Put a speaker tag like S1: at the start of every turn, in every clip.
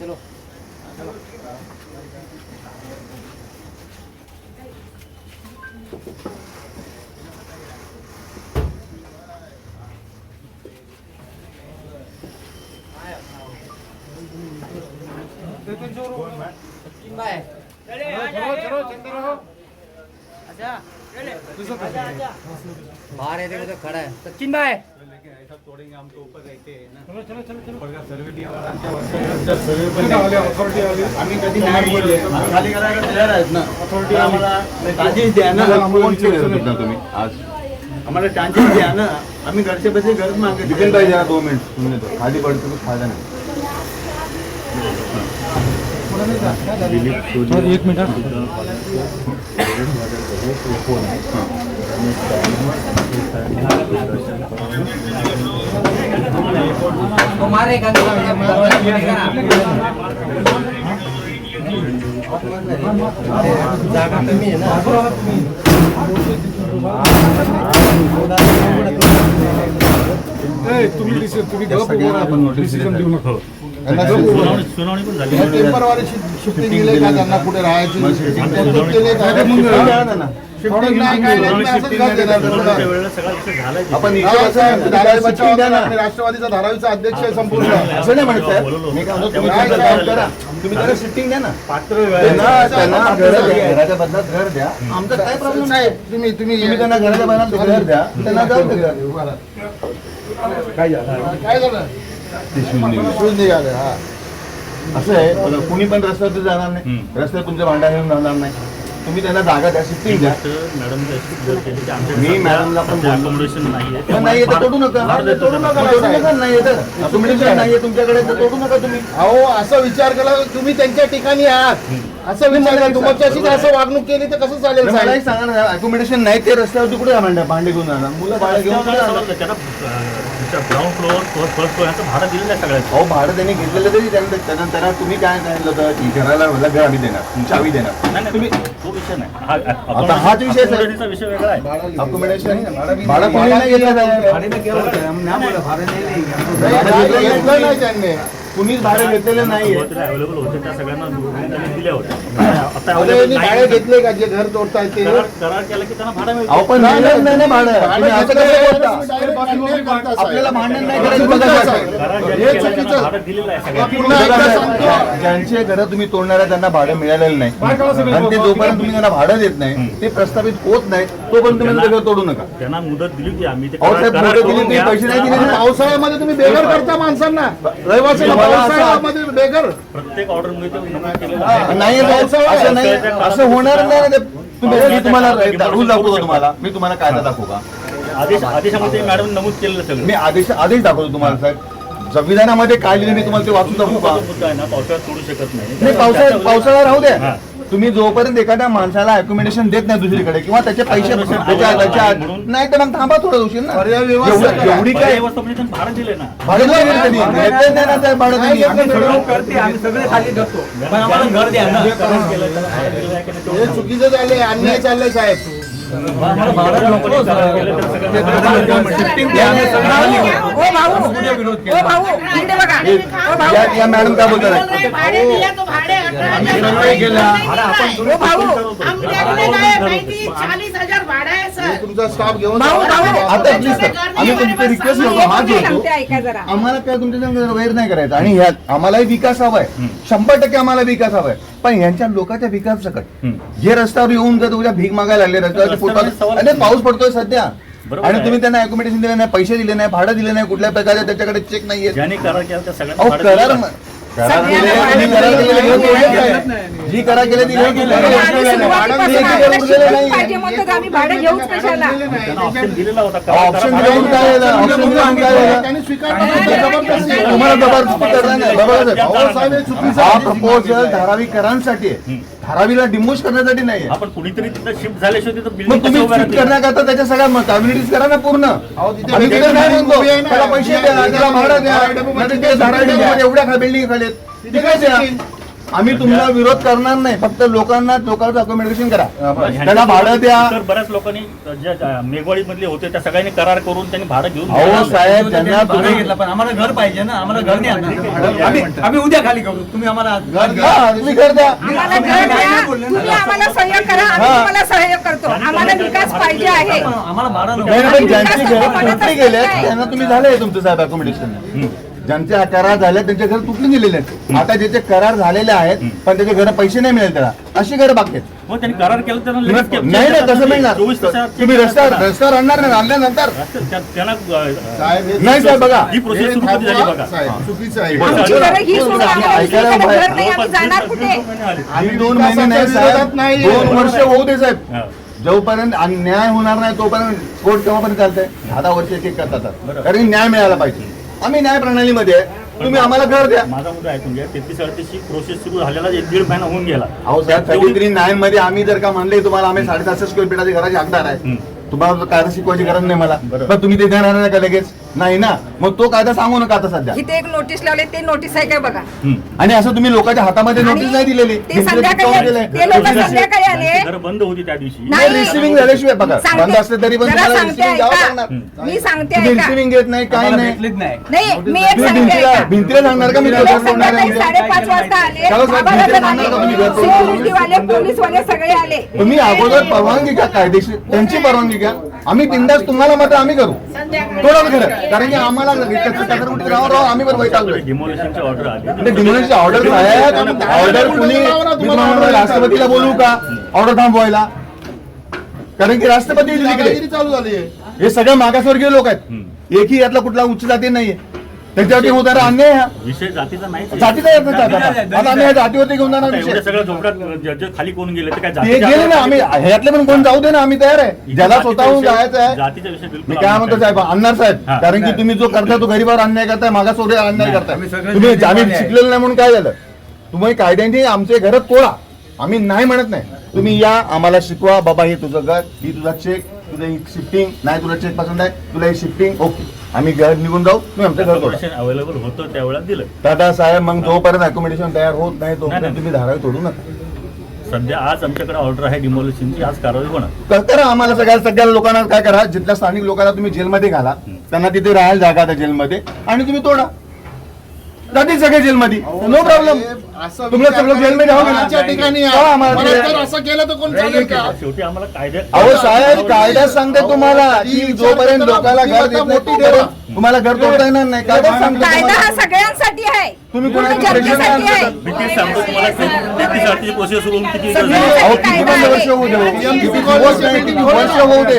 S1: चलो बाहर है, देखो तो खड़ा है सचिन भाई।
S2: तोड़ेंगे हम तो ऊपर रहते हैं ना।
S3: चलो चलो चलो चलो
S2: सर्वे आम्ही कधी नाही बोलले, खाली करायला तयार आहेत ना. आम्हाला चान्सेस द्या ना. कोण तुम्ही आज आम्हाला चान्सेस द्या ना. आम्ही घरचे पैसे घरच मागत
S4: निकल पाहिजे 2 मिनिट तुम्ही तो खाली पडतो तो फायदा नाही.
S3: एक मिनिट
S1: तुम्हारे जागा कमी आहे ना.
S3: तुम्ही डिसिजन देऊ नका.
S4: सुनावणी पण झाली. टेम्परवारी शिफ्टिंग दिले का त्यांना कुठे राहायची आपण राष्ट्रवादीचा धारावीचा अध्यक्ष आहे संपूर्ण. असं नाही म्हणत साहेब, मी काय म्हणतो तुम्ही त्याला शिफ्टिंग द्या ना. घराच्या बदलात घर द्या. आमचा काय प्रॉब्लेम नाही. तुम्ही त्यांना घराच्या बदलात घर द्या, त्यांना जाऊ द्या. काय झालं शूज निघाले. हा असं आहे, कुणी पण रस्त्यावर जाणार नाही. रस्त्यावर तुमच्या भांडा घेऊन जाणार नाही. तुम्ही त्यांना जागा द्या, शिफ्टिंग द्या. मी मॅडमला पण नाही तोडू नका. नाही नाहीये तुमच्याकडे तर तोडू नका तुम्ही. अहो असा विचार केला तुम्ही त्यांच्या ठिकाणी आहात, असं विचार केला तुमच्याशी असं वागणूक केली तर कसं चालेल. मला एक सांगा ना, अकोमोडेशन नाही ते रस्त्यावरती कुठे भांडे घेऊन जाणार. मुलं भाडं घेऊन
S2: ग्राउंड फ्लोअर फर्स्ट फ्लोअर याचं भाडं दिलेलं आहे सगळ्यांचं.
S4: अहो भाडं त्यांनी घेतलेलं तरी त्यांना तुम्ही काय सांगितलं होतं की घराला घर आम्ही देणार, चावी देणार. तुम्ही
S2: तो विषय नाही.
S4: आता हाच विषय
S2: विषय वेगळा आहे.
S4: अकोमोडेशन भाडं कोणी नाही घेतलं त्यांनी. कुणीच भाडे घेतलेले नाही.
S2: अवेलेबल होते त्या सगळ्यांना दिल्या होत्या. आता
S4: भाडे घेतले का जे घर तोडताय ते
S2: करार केला की त्यांना भाडं मिळतं.
S4: आपण नाही भाडं. आपल्याला भांडण नाही करायचं. ज्यांचे घर तुम्ही तोडणार आहे त्यांना भाडं मिळालेलं नाही आणि ते जोपर्यंत तुम्ही त्यांना भाडं देत नाही, ते प्रस्थापित होत नाही, तोपर्यंत तुम्ही घर तोडू नका.
S2: त्यांना मुदत दिली होती आम्ही.
S4: मुदत दिली, तुम्ही पैसे नाही दिले. पावसाळ्यामध्ये तुम्ही बेघर करता माणसांना. रहिवासी पावसाळ्यामध्ये बेघर
S2: प्रत्येक ऑर्डर मिळते
S4: नाही. असं होणार नाही. तुम्ही तुम्हाला रूल दाखवतो तुम्हाला. मी तुम्हाला कायदा दाखवू का?
S2: आदेशामध्ये मॅडम नमूद केलेलं सगळं.
S4: मी आदेश दाखवतो तुम्हाला साहेब. संविधानामध्ये काय लिहिलं मी तुम्हाला ते वाचून दाखवू का?
S2: पावसाळ्यात सोडू शकत नाही.
S4: पावसाळा राहू द्या. तुम्ही जोपर्यंत एखाद्या माणसाला अकोमोडेशन देत नाही दुसरीकडे किंवा त्याचे पैसे नाही तर मग थांबा थोडं उशीर ना. एवढी काय
S2: भाडं दिले ना.
S4: भाडं
S1: सगळे खाली जातो. घर द्या ना.
S4: हे चुकीचं झालंय, अन्याय चाललंय साहेब. या मॅडम काय बोलतात? तुमचा स्टाफ घेऊन आता प्लीज आम्ही तुमची रिक्वेस्ट करतो, हात जोडतो. आम्हाला काय तुमच्या वैर नाही करायचं आणि आम्हालाही विकास हवाय. 100% आम्हाला विकास हवाय. पण यांच्या लोकांच्या विकास सकट जे रस्त्यावर येऊन जर उद्या भीक मागायला लागले, रस्त्यावर पाऊस पडतोय सध्या आणि तुम्ही त्यांना अकोमोडेशन दिले नाही, पैसे दिले नाही, भाडं दिले नाही, कुठल्या प्रकारचे त्याच्याकडे चेक नाहीये. करार केले, तुम्ही करार केलेले घर तोडले काय? जी करार केले ती घर तोडलेली आहे.
S5: पाहिजे म्हणतात आम्ही भाडं घेऊच कशाला.
S6: ऑप्शन दिलेला होता
S4: ऑप्शन दिल्यावर काय झालं? ऑप्शन दिल्यावर काय झालं?
S3: त्यांनी स्वीकारलं.
S4: तुम्हाला जबरदस्ती करणार नाही. बरोबर आहे. हा प्रपोजल धारावीकरांसाठी आहे. धारावीला डिमोश करण्यासाठी नाही आहे.
S6: आपण कुणीतरी तिथं शिफ्ट झाल्याशिवाय तिथं
S4: मग
S6: बिल्डिंग
S4: तुम्ही शिफ्ट करण्याकरता त्याच्या सगळ्या कम्युनिटीज करा ना पूर्ण. आम्ही तिथे नाही म्हणतो त्याला पैसे द्या, त्याला भाडं द्या. नाहीतर ते धारावी एवढ्या बिल्डिंग खाली आहेत. तिथे द्या. आम्ही तुम्हाला विरोध करणार नाही. फक्त लोकांचं अकोमोडेशन करा, त्याला भाडं द्या.
S6: तर बऱ्याच लोकांनी ज्या मेघवाडी मधले होते त्या सगळ्यांनी करार करून त्यांनी भाडं घेऊन
S4: अहो साहेब, ज्यांना
S1: भाडं
S4: तुम्ही
S1: घेतलं पण आम्हाला घर पाहिजे ना, आम्हाला घर द्या ना. आम्ही उद्या खाली करू, तुम्ही आम्हाला
S4: हा, तुम्ही घर द्या.
S5: आम्हाला घर द्या, तुम्ही आम्हाला सहयोग करा, आम्ही तुम्हाला सहयोग करतो. आम्हाला विकास पाहिजे आहे.
S1: आम्हाला भाडं नको.
S4: नाही, पण ज्यांची घरं तुटली गेले त्यांना तुम्ही झाले तुमचं साहेब अकोमोडेशन. ज्यांचे करार झाले त्यांचे घर तुटले गेलेले आहेत. आता ज्याचे करार झालेले आहेत पण त्याचे घर पैसे नाही मिळेल त्याला, अशी घरं बाकी आहेत.
S6: हो, त्यांनी करार केला त्यांना लगेच केलं.
S4: नाही नाही तसं मिळणार.
S6: 24 तासात
S4: तुम्ही रस्त्यावर आणणार नाही, आणल्यानंतर
S6: त्यांना
S4: नाही साहेब बघा.
S6: ही प्रोसेस सुरू कधी झाली बघा.
S3: चुकीचं आहे.
S5: आमची घरं ही सोडून आम्हाला दुसरीकडे घर नाही, आम्ही जाणार कुठे?
S4: आणि 2 महिने नाही साहेब, 2 वर्ष होऊ दे साहेब. जोपर्यंत न्याय होणार नाही तोपर्यंत कोर्ट केव्हापर्यंत चालतंय? 10 वर्ष एक करतात. कारण न्याय मिळाला पाहिजे. आम्ही न्याय प्रणालीमध्ये आहे. तुम्ही आम्हाला घर द्या.
S6: माझा मुद्दा ऐकून घ्या. 33-38 ची प्रोसेस सुरू झालेला 1-1.5 महिना होऊन गेला.
S4: अहो साहेब, 33-9 मध्ये आम्ही जर का म्हणले तुम्हाला आम्ही 750 स्क्वेअर फीटाची घराची हकदार आहे, तुम्हाला कायदा शिकवायची गरज नाही मला, पण तुम्ही ते देणार नाही का लगेच? नाही ना. मग तो कायदा सांगू नका आता सध्या.
S5: इथे एक नोटीस लावले, ते नोटीस आहे काय बघा.
S4: आणि असं तुम्ही लोकांच्या हातामध्ये नोटीस नाही दिलेली.
S5: ते संध्याकाळी ते लोक संध्याकाळी आले.
S6: घर बंद होती त्या दिवशी.
S5: नाही.
S4: रिसिव्हिंग झाल्याशिवाय बघा,
S5: सांगते.
S4: बंद असले तरी पण
S5: जरा
S4: तुम्हाला
S5: सांगते
S4: रिसिव्हिंग द्यावं
S5: ऐका.
S4: लागणार.
S5: मी सांगते
S4: तुम्ही
S5: ऐका.
S4: रिसिव्हिंग घेत नाही, काय
S1: आम्हाला
S4: नाही.
S1: भेटलीच नाही.
S5: नाही, मी एक
S4: तुम्ही
S5: सांगते ऐका.
S4: भिंतीला सांगणार का मी
S5: उद्या
S4: घर तोडणार
S5: संध्याकाळी
S4: आहे?
S5: 5:30 वाजता आले.
S4: चला साहेब,
S5: बाबा
S4: भिंतीला
S5: दादा
S4: सांगणार का तुम्ही
S5: आले.
S4: घर तोडणार?
S5: सिक्युरिटीवाले, पोलीसवाले सगळे आले.
S4: तुम्ही अगोदर परवानगी घ्या, कायदेशीर त्यांची परवानगी घ्या. आम्ही बिंदास तुम्हाला मात्र आम्ही करू थोडं खरं, कारण की आम्हाला आम्ही बरं वैतागलोय.
S6: डिमोलिशनची ऑर्डर आली.
S4: डिमोलिशनची ऑर्डर साहेब, ऑर्डर कुणी राष्ट्रपतीला बोलू का ऑर्डर थांबवायला? कारण की राष्ट्रपती
S3: दादागिरी चालू झाली आहे.
S4: हे सगळे मागासवर्गीय लोक आहेत. एकही यातला कुठला उच्च जाती नाहीये. त्याच्यावरती होणारा अन्याय हा
S6: विषय जातीचा नाही.
S4: जातीचा येत नाही. आता आम्ही या जातीवरती घेऊन जाणार विषय.
S6: एवढ्या सगळ्या झोपड्यात जज खाली कोण गेले तर काय
S4: ते गेले ना, आम्ही ह्यातले पण कोण जाऊ दे ना, आम्ही तयार आहे. ज्याला स्वतःहून जायचं आहे.
S6: जातीचा विषय
S4: मी
S6: बिलकुल
S4: काय म्हणतो साहेब, अन्नार साहेब, कारण की तुम्ही जो करताय तो गरीबावर अन्याय करताय, मागासवर्गीय अन्याय करताय. तुम्ही आम्ही शिकलेलं नाही म्हणून काय झालं? तुम्ही कायद्याने आमचे घर तोडा, आम्ही नाही म्हणत नाही. तुम्ही या, आम्हाला शिकवा बाबा, हे तुझं घर, ही तुझा चेक, तुझं शिफ्टिंग नाही, तुला चेक पसंत आहे, तुला ही शिफ्टिंग, ओके, आम्ही घर निघून जाऊ, तुम्ही आमचं घर तोडा.
S6: अवेलेबल होतं त्यावेळेला दिलं.
S4: दादा साहेब, मग जोपर्यंत अकोमोडेशन तयार होत नाही तोपर्यंत तुम्ही धारावी तोडू नका.
S6: सध्या आज आमच्याकडे ऑर्डर आहे डिमोलिशनची, आज कारवाई होणार.
S4: करा आम्हाला सगळ्या लोकांना काय करा, जिथल्या स्थानिक लोकांना तुम्ही जेलमध्ये घाला, त्यांना तिथे राहायला जागा त्या जेलमध्ये, आणि तुम्ही तोडा, जातील सगळे जेलमध्ये, नो प्रॉब्लेम. तुम्हाला सगळं जेलमध्ये जाऊ
S3: आमच्या ठिकाणी
S4: का आम्हाला
S3: मला
S4: ते-
S3: जर असं केलं तर कोण चालेल का?
S6: शेवटी आम्हाला कायद्यात
S4: अहो साहेब, कायदा सांगते तुम्हाला की जोपर्यंत लोकांना घर देत नाही तोपर्यंत तुम्हाला घर तोडता येणार नाही. कायदा सांगतो
S5: कायदा
S4: तुम्हाला.
S5: हा सगळ्यांसाठी आहे.
S4: तुम्ही
S5: पूर्ण
S4: कोणाचं प्रेशर नाही
S5: जनतेसाठी आहे.
S4: आणू शकत.
S6: मी तेच सांगतो तुम्हाला. 33-38 प्रोसेस सुरू होऊन किती दिवस
S5: सगळ्या-
S6: झाले?
S4: अहो किती पण वर्ष होऊ दे, किती दिवस नाही, किती वर्ष होऊ दे,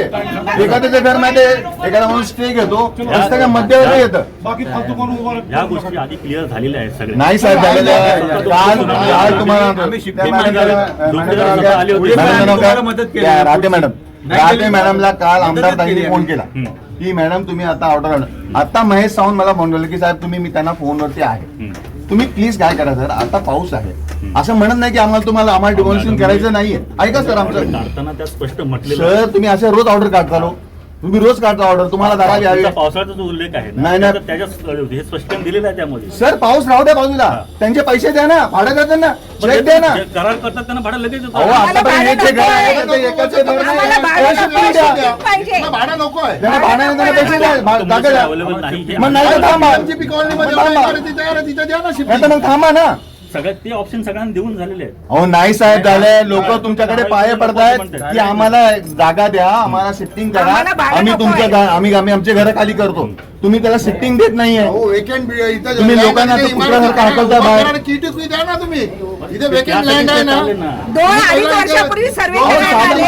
S4: एखाद्याच्या घरमध्ये एखादा माणूस स्टे घेतो, असं काय मध्यवर्ती येतं.
S3: बाकी फालतू कोण उभा राहतं?
S6: या गोष्टी आधी क्लिअर झालेल्या आहेत सगळ्या.
S4: नाही साहेब झालेलं आहे. काल तुम्हाला
S1: आम्ही शिफ्टिंग
S4: त्या मॅडम-
S6: जोपर्यंत आली होती.
S4: मॅडम
S1: तुम्हाला मदत केली.
S4: त्या राहते मॅडम,
S1: नाही
S4: राहते
S1: केली.
S4: मॅडमला काल
S1: मदतच
S4: आमदार ताईंनी
S1: केली
S4: फोन
S1: आम्ही.
S4: केला की मॅडम तुम्ही आता ऑर्डर, आता महेश सावंत मला फोन केला की साहेब तुम्ही, मी त्यांना फोनवरती आहे, तुम्ही प्लीज काय करा सर, आता पाऊस आहे, असं म्हणत नाही की आम्हाला डिमोलिशन करायचं नाहीये, ऐका सर आमचं.
S6: काढताना त्या स्पष्ट म्हटलेलं
S4: सर तुम्ही असे रोज ऑर्डर काढता लो, तुम्ही रोज काढता ऑर्डर, तुम्हाला धारावी हवी.
S6: पावसाळ्याचा जो उल्लेख आहे
S4: नाही,
S6: ना,
S4: नाही.
S6: त्याच्या हे स्पष्ट दिलेलं आहे त्यामध्ये.
S4: सर पाऊस राहू द्या बाजूला, त्यांचे पैसे द्या ना, भाडं द्या त्यांना, चेक द्या ना.
S6: जे करार करतात त्यांना भाडं लगेच देतो.
S4: अहो आतापर्यंत हे जे घर आहे ते एकाचे घर नाही,
S5: आम्हाला भाडं
S4: त्याला शिफ्टिंग द्या.
S5: नको पाहिजे.
S3: मला भाडं नको आहे.
S4: त्यांना भाड्याने त्यांना पैसे द्या, जागा द्या.
S6: अवेलेबल नाही हे
S4: मग नाही तर थांबा,
S3: आमची पिकवणीमध्ये
S4: मग थांबा.
S3: तिथे द्या ना शिफ्टिंग.
S4: नाही तर मग थांबा ना.
S6: सगळ्यात ते ऑप्शन सगळ्यांना देऊन झालेले आहेत.
S4: अहो नाही साहेब झालंय, लोक तुमच्याकडे पाय पडतायत की आम्हाला जागा द्या, आम्हाला शिफ्टिंग करा,
S5: आम्हाला भाडं
S4: आम्ही
S5: नको
S4: तुमच्या
S5: आहे.
S4: आम्ही आमचे घर खाली करतो. तुम्ही त्याला शिफ्टिंग देत नाहीये.
S3: हो वेकेंट इथं
S4: तुम्ही लोकांना असं कुत्र्यासारखं हाकलता बाहेर.
S3: किट द्या ना तुम्ही इथे
S6: ते
S3: वेकेंट लँड आहे ना.
S6: चालेल ना.
S5: 2-2.5 वर्षापूर्वी सर्वे करण्यात आले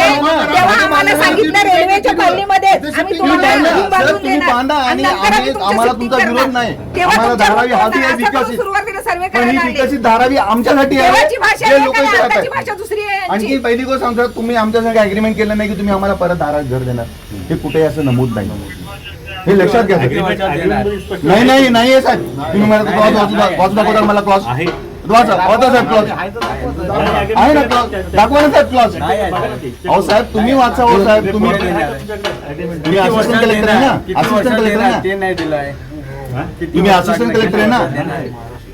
S5: तेव्हा आम्हाला सांगितलं रेल्वेच्या कॉलनीमध्ये आम्ही तुम्हाला रूम बांधून
S4: तुम्ही
S5: देणार.
S4: बांधा आणि
S5: नंतर
S4: आम्ही
S5: तुमचं
S4: आम्हाला
S5: shifting
S4: तुमचा
S5: करणार.
S4: विरोध नाही.
S5: तेव्हा
S4: आम्हाला
S5: तुमच्या
S4: धारावी हवी आहे
S5: असं करून
S4: विकसित.
S5: सुरुवातीला सर्वे
S4: पण ही
S5: करायला आले.
S4: विकसित धारावी आमच्यासाठी आहे.
S5: तेव्हाची भाषा
S4: जे
S5: एक
S4: लोक
S5: आहे,
S4: इथे
S5: आताची
S4: राहतात.
S5: भाषा दुसरी आहे
S4: आणखी
S5: यांची.
S4: पहिली गोष्ट सांगतो, तुम्ही आमच्या संग अग्रीमेंट केलं नाही की तुम्ही आम्हाला परत धारात घर देणार. हे कुठे असं नमूद नाही. हे लक्षात घ्या.
S6: Agreement मध्ये स्पष्ट
S4: नाही नाही नाही आहे साहेब. तुम्ही मला क्लॉज दाखवता मला क्लॉज
S6: आहे.
S4: वाचा साहेब क्लॉज आहे ना क्लॉज दाखवा ना साहेब क्लॉज. अहो साहेब तुम्ही वाचा. हो साहेब तुम्ही असिस्टंट कलेक्टर आहे ना.
S2: किती
S4: असिस्टंट
S2: वर्षात
S4: कलेक्टर आहे
S2: देणार?
S4: ना.
S2: ते नाही दिलाय.
S4: तुम्ही असिस्टंट कलेक्टर आहे ना.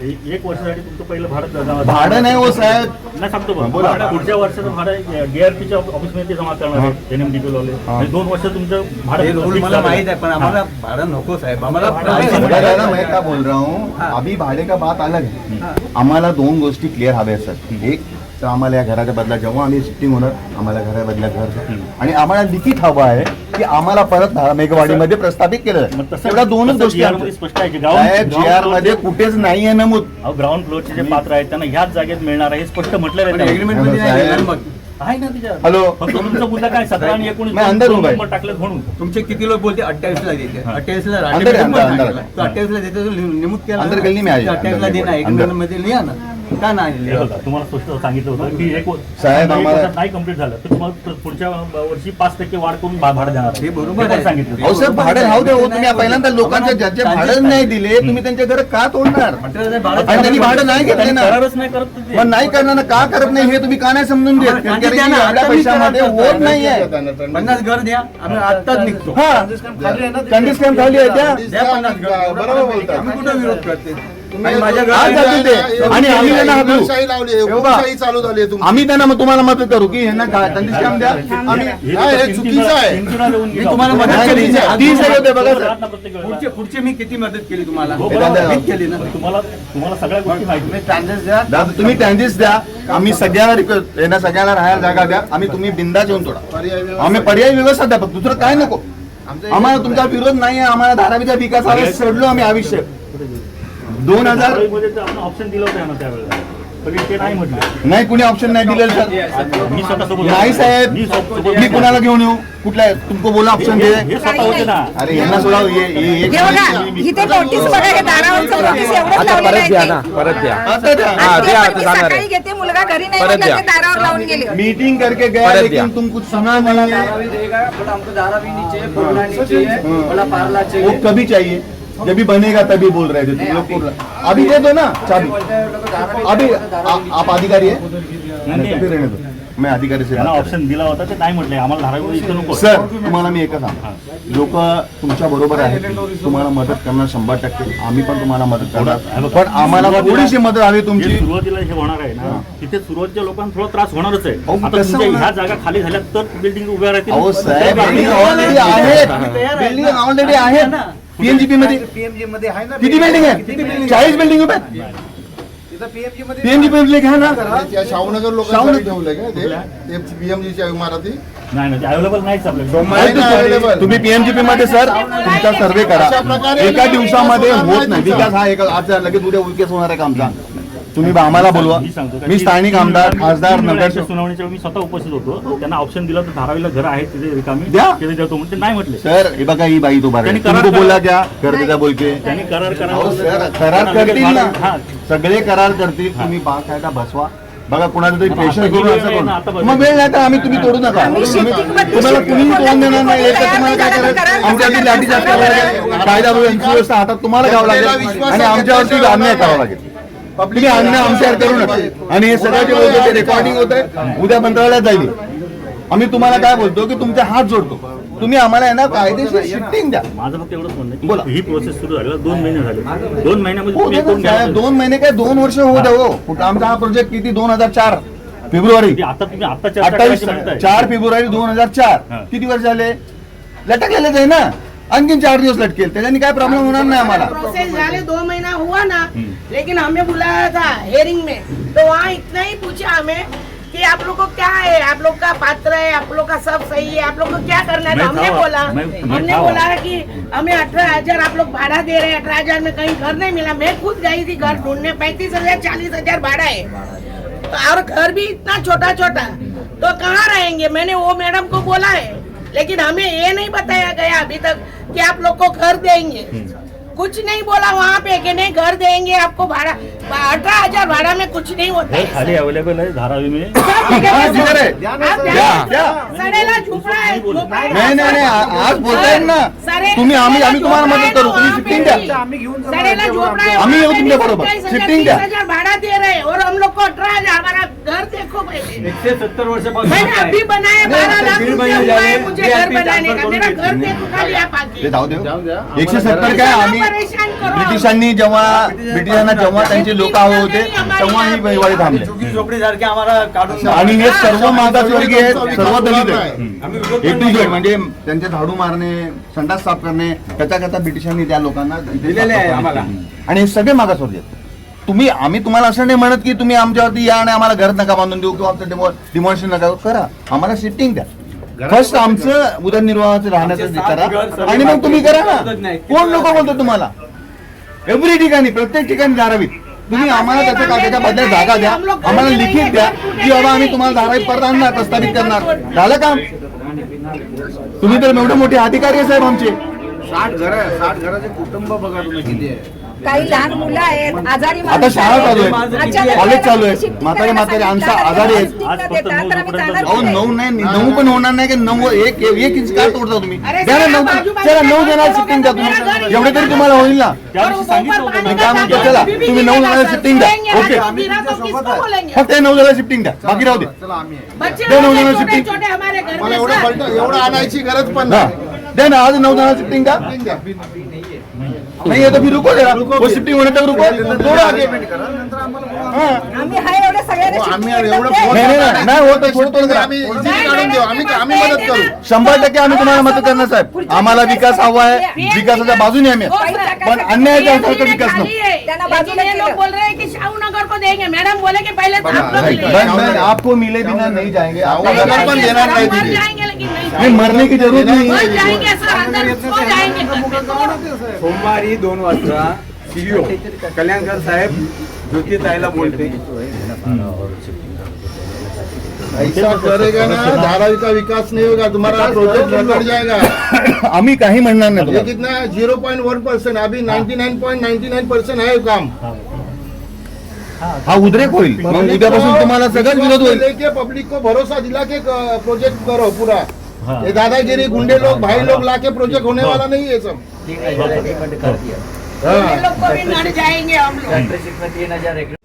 S6: एक वर्षासाठी तुमचं पहिलं भाडं
S4: भाडं नाही हो साहेब.
S6: नाही सांगतो बघ.
S4: बोला.
S6: पुढच्या वर्षाचं भाडं DRPच्या ऑफिसमध्ये ते जमा करणार आहे NMDP वाले. आणि 2 वर्ष तुमचं भाडं
S2: हे रूल
S6: fix
S2: मला
S6: झालं.
S2: माहित आहे पण आम्हाला भाडं नको साहेब. आम्हाला
S4: मैं क्या बोल रहा हूँ, अभी भाडे का बात अलग है. आम्हाला 2 गोष्टी क्लिअर हव्या असतात. एक तर आम्हाला या घराच्या बदला जेव्हा आम्ही शिफ्टिंग होणार आम्हाला घरा बदल्या घर, आणि आम्हाला लिखित हवं आहे की आम्हाला परत मेघवाडीमध्ये प्रस्थापित केलं.
S6: मग तसं-
S4: एवढ्या 2च
S6: तसं
S4: गोष्टी
S6: GR मध्ये स्पष्ट आहे की ground
S4: GR मध्ये कुठेच नाहीये नमूद.
S6: ग्राउंड फ्लोअरचे जे पात्र आहेत त्यांना ह्याच जागेत मिळणार आहे हे स्पष्ट म्हटलेलं आहे त्यामध्ये.
S2: एग्रीमेंट मध्ये नाही दिलं ना मग.
S6: आहे ना त्याच्यात.
S4: हॅलो.
S6: फक्त तुमचा मुद्दा काय 17 आणि 19
S4: मैं अंदर हूँ भाई.
S6: नंबर टाकलेत म्हणून.
S2: तुमचे किती लोक बोलते 28 ला देते. 28 ला
S4: अंदर आहे, अंदर.
S2: 28 ला देते तो नमूद केला.
S4: अंदर गल्ली में आ जाइए.
S2: 28 ला देणार.
S4: अंदर.
S2: एग्रीमेंट मध्ये लिहा ना. का नाही
S6: हे
S2: लिहिलं?
S6: बघा, तुम्हाला स्पष्ट सांगितलं होतं की
S4: साहेब,
S6: एक
S4: आम्हाला-
S6: वर्षात नाही कम्प्लीट झालं तर तुम्हाला पुढच्या वर्षी 5% वाढ करून भाडं देणार आहे.
S2: हे बरोबर
S6: पण
S2: आहे.
S6: सांगितलं
S4: अहो साहेब भाडं राहू दे हो. तुम्ही पहिल्यांदा लोकांच्या ज्याचे भाडं नाही दिले तुम्ही त्यांच्या घर का तोडणार. आणि त्यांनी भाडं नाही घेतले
S6: त्यांनी
S4: ना.
S6: करारच नाही करत ते.
S4: पण नाही करणार ना, का करत नाही हे तुम्ही का नाही समजून घेत.
S2: आम्हाला
S4: कारण की
S2: द्या ना,
S4: एवढ्या
S2: आता मी
S4: पैशामध्ये
S2: करार
S4: होत नाहीये.
S2: 50 घर द्या. आम्ही आत्ताच निघतो.
S4: हा कंडिस कॅम्प खाली आहे त्या.
S2: द्या 50 घर.
S3: बरोबर बोलता.
S2: आम्ही कुठं विरोध करते.
S3: तुम्ही
S2: आणि माझ्या
S4: आज
S2: घरात
S4: जातील ते. आणि आम्ही त्यांना हाकलू.
S3: हुकुमशाही लावली आहे.
S4: बघा.
S3: हुकुमशाही चालू झाली आहे तुमची.
S4: आम्ही त्यांना मग तुम्हाला मदत करू की यांना कंडिस कॅम्प द्या. आम्ही
S6: हे
S3: नाही, हे
S6: तीन-
S3: चुकीचं आहे.
S6: तीन- तीन- तीन-
S2: मी तुम्हाला मदत
S4: नाही,
S2: केली.
S4: ती सही होते बघा
S6: राहत
S4: सर.
S6: ना प्रत्येक वेळेला.
S2: पुढचे मी किती मदत केली तुम्हाला?
S6: हो,
S4: बरोबर.
S2: मीच केली ना.
S6: तुम्हाला सगळ्या गोष्टी माहिती आहेत.
S2: ट्रान्झॅक्शन द्या.
S4: दादा तुम्ही टँजेस द्या. आम्ही सगळ्यांना रिक्वेस्ट यांना सगळ्यांना राहायला जागा द्या. आम्ही तुम्ही बिंदास येऊन तोडा.
S3: पर्याय व्यवस्था.
S4: आम्ही पर्यायी व्यवस्था द्या. फक्त दुसरं काय नको. आम्हाला तुमचा विरोध नाही आहे. आम्हाला धारावीच्या विकासाला सोडलो आम्ही आयुष्य 2000
S6: मध्ये तर आपण ऑप्शन दिलं होतं ना त्यावेळेला पण ते नाही म्हटलं.
S4: नाही कुणी ऑप्शन नाही दिलेलं सर.
S6: मी स्वतः सोबत
S4: नाही साहेब.
S6: मी सोबत
S4: मी कुणाला घेऊन येऊ. कुठल्या तुमको बोला ऑप्शन दे.
S6: हे स्वतः होते ना.
S4: अरे यांना सोडा.
S5: हे बघा इथे नोटीस बघा हे दारावरचं नोटीस एवढंच लावलेलं आहे ते.
S7: परत द्या.
S4: आता द्या.
S5: आणि ते पण मी सकाळी घेते मुलगा घरी नाही
S7: परत
S5: म्हटलं
S7: द्या.
S5: ते दारावर लावून गेले.
S4: मीटिंग करके गया
S7: परत
S4: लेकिन
S7: द्या.
S4: तुम कुछ सुना नहीं है. वो कभी चाहिए जब भी बनेगा तभी बोल रहे थे तुम लोग को. अभी दे दो ना चाबी. अभी आप अधिकारी है.
S6: नाही,
S4: फिर रहने दो. मैं अधिकारी से
S6: त्यांना
S4: बात कर
S6: ऑप्शन दिला होता ते नाही म्हटले आम्हाला धारावी इथं नको.
S4: सर तुम्हाला मी एकच सांगतो. लोक तुमच्या बरोबर आहेत. तुम्हाला मदत करणार 100%. आम्ही पण तुम्हाला मदत करणार. पण आम्हाला थोडीशी मदत हवी
S6: जे
S4: तुमची.
S6: सुरुवातीला हे होणार आहे ना तिथे सुरुवातीच्या लोकांना थोडा त्रास होणारच आहे.
S4: अहो,
S6: आता
S4: कसं
S6: तुमच्या
S4: होणार?
S6: ह्या जागा खाली झाल्या तर बिल्डिंग उभ्या राहतील.
S4: अहो साहेब
S6: तर
S4: बिल्डिंग
S6: building
S4: ऑलरेडी आहेत. बिल्डिंग ऑलरेडी आहेत. पीएमजीपी मध्ये किती बिल्डिंग आहे? 40 बिल्डिंग उभ्या आहेत. पीएमजीपी मध्ये घ्या ना.
S3: त्या शाहूनगर लोकांसाठी ठेवलंय का ते पीएमजीच्या इमारती.
S6: नाही नाही अवेलेबल नाहीच आपल्याकडे.
S3: नाही ना available.
S4: तुम्ही पीएमजीपी मध्ये सर तुमचा सर्वे करा.
S3: अशा प्रकारे
S4: एका दिवसामध्ये होत नाही विकास. हा एक आज लगेच उद्या विकास होणार आहे का आमचा. तुम्ही आम्हाला बोलवा.
S6: मी सांगतो का
S4: मी स्थानिक आमदार खासदार
S6: तीन वेळा
S4: नगरसेवक.
S6: सुनावणीच्या वेळी मी स्वतः उपस्थित होतो. त्यांना ऑप्शन दिलं तर धारावीला घर आहेत तिथे रिकामी
S4: द्या.
S6: तिथे देतो म्हणून ते नाही म्हटले.
S4: सर हे बघा ही बाई तो बारा
S6: त्यांनी करार
S4: तुमको बोला
S6: करा.
S4: क्या कर देता बोल के.
S6: त्यांनी करार
S4: अहो, सर,
S6: करावा.
S4: करार करतील ना.
S6: हा.
S4: सगळे करार करतील. तुम्ही बाकायदा बसवा. बघा कुणाचं तरी
S6: आता
S4: प्रेशर
S6: ही
S4: करून
S6: वेळ
S4: असं
S6: आहे ना, आता
S4: करू.
S6: बघा.
S4: मग वेळ नाही तर आम्ही तुम्ही तोडू नका.
S5: आम्ही शेतीमध्ये
S4: तुम्हाला कुणीही तोडून देणार नाही. एक तर
S5: तयार
S4: तुम्हाला काय
S5: नाही झालं
S4: करायचं
S5: तर
S4: आमच्यावरती लाठीचार्ज करावा लागेल. कायदा व्यवस्था हातात तुम्हाला घ्यावं लागेल आणि आमच्यावरती अन्याय करावा लागेल. तुम्ही अन्याय आमच्यावर करू नका. आणि हे सगळं जे बोलतो ते रेकॉर्डिंग होत आहे उद्या मंत्रालयात जाईल. आम्ही तुम्हाला काय बोलतो की तुमचे हात जोडतो. तुम्ही आम्हाला आहे ना कायदेशीर शिफ्टिंग द्या.
S6: माझं फक्त एवढंच म्हणणं आहे
S4: बोला.
S6: की ही प्रोसेस सुरू झाली 2 महिने झाले. 2 महिन्यामध्ये
S4: हो
S6: तुम्ही
S4: दे
S6: करून
S4: ना
S6: घ्या.
S4: साहेब. 2 महिने काय 2 वर्ष होऊ द्या हो. कुठं आमचा हा प्रोजेक्ट किती 2004 फेब्रुवारी
S6: ते आता तुम्ही आता चर्चा
S4: 28
S6: करायची म्हणताय.
S4: 4 फेब्रुवारी 2004
S6: हा.
S4: किती वर्ष झाले. लटकलेलेच आहे ना. आणखीन 4 दिवस लटकेल, त्याच्यानी काय प्रॉब्लेम होणार नाही आम्हाला.
S7: प्रोसेस झाले 2 महीना हुआ ना, लेकिन हमें बुलाया था हेयरिंग में, तो वहाँ इतना ही पूछा हमें कि आप लोग को क्या है, आप लोग का पात्र है, आप लोग का सब सही है, आप लोग को क्या करना है. तो हमने बोला कि हमें 18,000 आप लोग भाड़ा दे रहे हैं, 18,000 में कहीं घर नहीं मिला. मैं खुद गई थी घर ढूंढने, 35,000 40,000 भाड़ा है, तो और घर भी इतना छोटा छोटा, तो कहाँ रहेंगे. मैंने वो मैडम को बोला है, लेकिन हमें ये नहीं बताया गया अभी तक कि आप लोग को घर देंगे. कुछ नहीं बोला वहाँ पे कि नहीं घर देंगे आपको, भाड़ा 18,000 भाड़ा में कुछ नहीं होता है.
S6: खाली अवेलेबल है धारावी में.
S4: जिधर आहे? द्या.
S7: सडेला झोपडा आहे.
S4: नाही आज बोलताय ना तुम्ही, आम्ही तुम्हाला मदत करू, तुम्ही शिफ्टिंग द्या.
S7: सडेला झोपडा है.
S4: आम्ही येऊ तुमच्या बरोबर. शिफ्टिंग द्या.
S7: 30,000 भाड़ा दे रहे हैं और हम लोग को 18,000. हमारा घर देखो पहले.
S2: 170 वर्षापासून
S7: मैंने अभी बनाया 12 लाख
S2: दीड
S7: रुपया
S2: महिने
S7: हुआ है
S2: झाले,
S7: मुझे घर
S2: VIP
S7: बनाने का.
S2: transfer
S7: मेरा
S2: करून
S7: घर
S2: घेतली.
S7: देखो खाली आप आके.
S4: ते जाऊ दे. 170 काय आम्ही ब्रिटिशांनी जेव्हा त्यांचे लोक हवे होते तेव्हा ही बैवाडी थांबले.
S2: झुगी झोपडी सारखे आम्हाला काढून
S4: आणि हे सर्व मागासवर्गीय आहेत, सर्व दलित आहेत.
S2: आम्ही विरोध
S4: A to Z म्हणजे त्यांचे झाडू मारणे, संडास साफ करणे, त्याच्या ब्रिटिशांनी त्या लोकांना
S2: दिलेले आहे आम्हाला.
S4: आणि हे सगळे मागासवर्गीय आहेत. आम्ही तुम्हाला असं नाही म्हणत की तुम्ही आमच्यावरती या आणि आम्हाला घर नका बांधून देऊ किंवा आमचं डिमॉलिशन नका करा, आम्हाला शिफ्टिंग द्या. फर्स्ट आमचं उदरनिर्वाहाचं राहण्याचं करा आणि मग तुम्ही करा ना. कोण लोक बोलतो तुम्हाला? एव्हरी ठिकाणी, प्रत्येक ठिकाणी धारावीत तुम्ही आम्हाला त्याच्या कागदाच्या बदल्यात जागा द्या, आम्हाला लिखित द्या की बाबा आम्ही तुम्हाला धारावीत परत आणणार, प्रस्तावित करणार. झालं काम? तुम्ही तर एवढे मोठे अधिकारी आहे साहेब आमचे.
S3: 60 घराचे कुटुंब बघा तुम्ही किती आहे.
S5: काही लहान मुलं आहेत, आजारी
S4: आता
S5: माणसं
S4: शाळा चालू आहे,
S5: अचानक
S4: कॉलेज चालू आहे,
S5: शिफ्टिंग
S4: म्हातारे
S5: करायला
S4: म्हातारे आमचा
S5: सांगितलं,
S4: आजारी आहेत.
S5: शिफ्टिंग न देता, तर आम्ही जाणार
S4: अहो
S5: नाही.
S4: 9 नाही, 9 पण होणार नाही की 9 एक इंच का तोडता तुम्ही?
S7: अरे
S4: द्या ना
S7: साहेब,
S4: 9,
S7: बाजू-
S4: चला 9
S7: बाजू-
S4: जणांना शिफ्टिंग द्या तुम्ही.
S7: बाजू-
S4: एवढे तरी तुम्हाला होईल ना.
S6: त्या दिवशी सांगितलं होतं
S4: मी
S6: ना.
S4: काय म्हणतो, चला तुम्ही 9 जणांना शिफ्टिंग द्या. ओके, फक्त 9 जणांना शिफ्टिंग द्या, बाकी राहू दे.
S3: चला आम्ही आहे.
S7: बच्चे
S4: दे
S7: लोग
S4: नौ जणं
S7: छोटे
S4: शिफ्टिंग.
S7: छोटे हमारे घर
S3: मला
S7: में सर.
S3: एवढं आणायची गरज पण
S4: हा.
S3: नाही.
S4: द्या ना, आज 9 जणांना शिफ्टिंग द्या. नहीं है तो फिर रुको जरा, वो शिफ्टिंग होने तक रुको, थोड़ा आगे. हाँ.
S5: आम्ही हाय एवढे सगळ्यांना
S3: आम्ही
S5: शिफ्टिंग
S3: एवढं
S5: एकदम
S4: नाही नाही नाही होत थोडं करा.
S3: आम्ही easy काढून देऊ, आम्ही मदत करू.
S4: 100% आम्ही तुम्हाला मदत करणार साहेब. आम्हाला विकास हवा आहे, विकासाच्या बाजूने आम्ही
S7: हो,
S4: आहे.
S7: सर.
S4: पण अन्यायाच्या सारखं
S7: ये
S4: विकास
S7: खाली
S4: नको.
S7: है.
S5: त्यांना
S7: लेकिन
S5: बाजूला
S7: ये लोग
S5: केलं.
S7: बोल रहे हैं कि शाहू नगर को देंगे. मैडम बोले कि पहले आप लोग
S3: right,
S7: ले.
S4: बस आपको मिले बिना नहीं जाएंगे. आपका
S3: नहीं,
S4: घर
S3: नहीं,
S4: पण
S3: नहीं,
S4: देणार नाही
S7: मर
S4: तिथे.
S7: जाएंगे लेकिन
S4: नहीं,
S7: नहीं.
S4: मरने की जरूरत नहीं
S7: मर
S4: है.
S7: जाएंगे सर, अंदर सो जाएंगे घर में. तो
S2: सोमवारी 2 वाजता सीईओ कल्याणकर साहेब ज्योती ताईला बोलते.
S3: ऐसा करेगा ना, धारावी का विकास नहीं होगा, तुम्हारा प्रोजेक्ट बिगड़ जाएगा.
S4: आम्ही काही म्हणणार नाही
S3: ये
S4: तुम्हाला.
S3: कितना 0.1%, अभी 99.99% है काम.
S4: हा उद्रेक होईल, मग उद्यापासून तुम्हाला सगळ्याच विरोध होईल.
S3: लेके पब्लिक को भरोसा दिला के प्रोजेक्ट करो पूरा.
S6: हाँ.
S3: ये दादागिरी गुंडे लोग भाई लोग लाके प्रोजेक्ट होने वाला नहीं है सब.
S7: ये लोग को भी नड़ जाएंगे हम लोग.